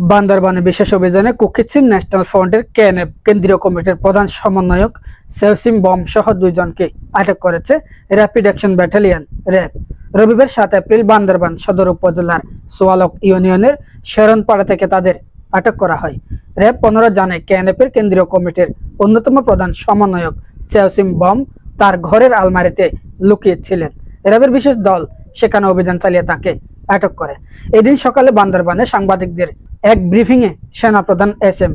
বান্দরবানে বিশেষ অভিযানে কুকিচিন ন্যাশনাল ফ্রন্টের কেএনএফ কেন্দ্রীয় কমিটির প্রধান সমন্বয়ক সেউসিম বম সহ 2 জনকে আটক করেছে র্যাপিড অ্যাকশন ব্যাটালিয়ন র্যাব। রবিবার 7 এপ্রিল বান্দরবান সদর উপজেলার সোয়ালক ইউনিয়নের শেরনপাড়া থেকে তাদের আটক করা হয়। র্যাব 15 জানায় কেএনএফের কেন্দ্রীয় কমিটির অন্যতম প্রধান সমন্বয়ক সেউসিম বম তার ঘরের আলমারিতে লুকিয়ে ছিলেন। র্যাবের বিশেষ দল সেখানে অভিযান চালিয়ে তাকে আটক করে। এদিন সকালে বান্দরবানে সাংবাদিকদের এক ব্রিফিংয়ে সেনাপ্রধান এসএম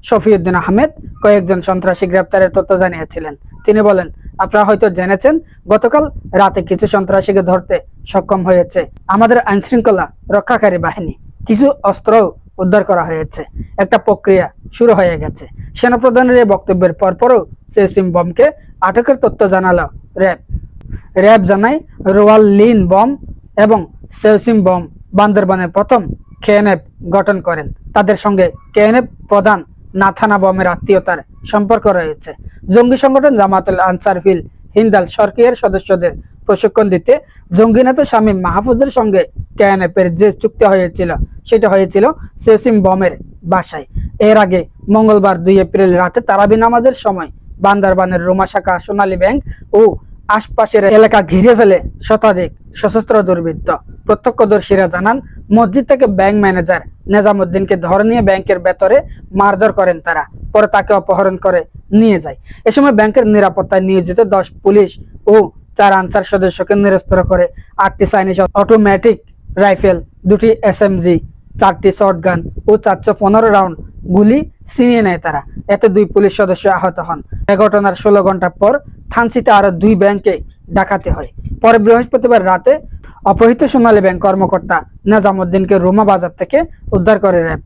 শফিউদ্দিন আহমেদ কয়েকজন সন্ত্রাসী গ্রেপ্তারের তথ্য জানিয়েছিলেন। তিনি বলেন, আপনারা হয়তো জেনেছেন গতকাল রাতে কিছু সন্ত্রাসীকে ধরতে সক্ষম হয়েছে আমাদের আইনশৃঙ্খলা রক্ষাকারী বাহিনী। কিছু অস্ত্রও উদ্ধার করা হয়েছে। একটা প্রক্রিয়া শুরু হয়ে গেছে। সেনাপ্রধানের এই বক্তব্যের পরপরও সেউসিম বমকে আটকের তথ্য জানালো র্যাব। র্যাব জানায় রোয়াল লিন বম এবং সেউসিম বম বান্দরবানের প্রথম কেএনএফ গঠন করেন। তাদের সঙ্গে কেএনএফ প্রধান নাথানা বমের আত্মীয়তার সম্পর্ক রয়েছে। জঙ্গি সংগঠন জামাতুল আনসার ফিল হিন্দাল সরকারের সদস্যদের প্রশিক্ষণ দিতে জঙ্গি নেতা শামীম মাহফুজের সঙ্গে কেএনএফের যে চুক্তি হয়েছিল সেটা হয়েছিল সেউসিম বমের বাসায়। এর আগে মঙ্গলবার 2 এপ্রিল রাতে তারাবি নামাজের সময় বান্দরবানের রোমা শাখা সোনালী ব্যাংক ও আশপাশের এলাকা ঘিরে ফেলে শতাধিক সশস্ত্র দুর্বৃত্ত। প্রত্যক্ষদর্শীরা জানান, মসজিদ থেকে ব্যাংক ম্যানেজার নেজামুদ্দিনকে ধরে নিয়ে ব্যাংকের ভেতরে মারধর করেন তারা। পরে তাকে অপহরণ করে নিয়ে যায়। এ সময় ব্যাংকের নিরাপত্তায় নিয়োজিত 10 পুলিশ ও 4 আনসার সদস্যকে নিরস্ত্র করে 8টি চাইনিজ অটোমেটিক রাইফেল, 2টি এসএমজি, 4টি শটগান ও 415 রাউন্ড গুলি ছিনিয়ে নেয় তারা। এতে 2 পুলিশ সদস্য আহত হন। এ ঘটনার 16 ঘন্টা পর থানচিতে আরো 2 ব্যাংকে ডাকাতি হয়। পরে বৃহস্পতিবার রাতে অপহৃত সোনালী ব্যাংক কর্মকর্তা নেজামুদ্দিনকে রোমা বাজার থেকে উদ্ধার করে র্যাব।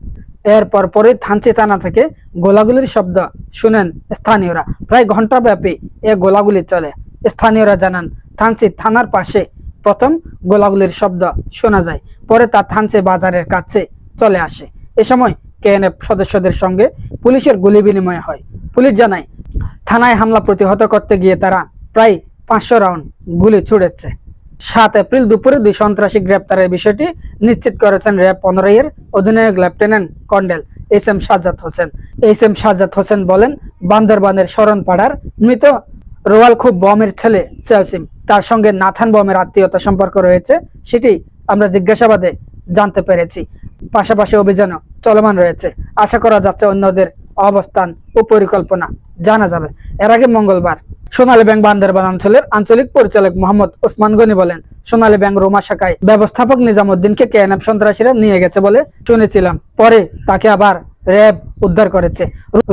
এরপর পরই থানচি থানা থেকে গোলাগুলির শব্দ শুনেন স্থানীয়রা। প্রায় ঘন্টাব্যাপী এ গোলাগুলি চলে। স্থানীয়রা জানান, থানচি থানার পাশে প্রথম গোলাগুলির শব্দ শোনা যায়। পরে তা থানচি বাজারের কাছে চলে আসে। এ সময় কেএনএফ সদস্যদের সঙ্গে পুলিশের গুলি বিনিময় হয়। পুলিশ জানায়, থানায় হামলা প্রতিহত করতে গিয়ে তারা প্রায় 500 রাউন্ড গুলি ছুড়েছে। 7 এপ্রিল দুপুরে 2 সন্ত্রাসী গ্রেপ্তারের বিষয়টি নিশ্চিত করেছেন র্যাব 15 এর অধিনায়ক lieutenant colonel SM Sajjad Hossain বলেন, বান্দরবানের শরণপাড়ার মৃত রোয়াল খুব বমের ছেলে সেউসিম, তার সঙ্গে নাথান বমের আত্মীয়তা সম্পর্ক রয়েছে সেটি আমরা জিজ্ঞাসাবাদে জানতে পেরেছি। পাশাপাশি অভিযানও চলমান রয়েছে। আশা করা যাচ্ছে অন্যদের অবস্থান ও পরিকল্পনা জানা যাবে। এর আগে মঙ্গলবার সোনালী ব্যাংক বান্দরবান অঞ্চলের আঞ্চলিক পরিচালক মোহাম্মদ ওসমান গনি বলেন, সোনালী ব্যাংক রোমা শাখায় ব্যবস্থাপক নিজামুদ্দিনকে কেএনএফ সন্ত্রাসীরা নিয়ে গেছে বলে শুনেছিলাম। পরে তাকে আবার র্যাব উদ্ধার করেছে।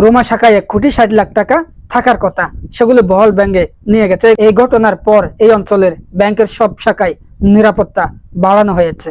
রোমা শাখায় 1,60,00,000 টাকা থাকার কথা, সেগুলো বহল ব্যাংকে নিয়ে গেছে। এই ঘটনার পর এই অঞ্চলের ব্যাংকের সব শাখায় নিরাপত্তা বাড়ানো হয়েছে।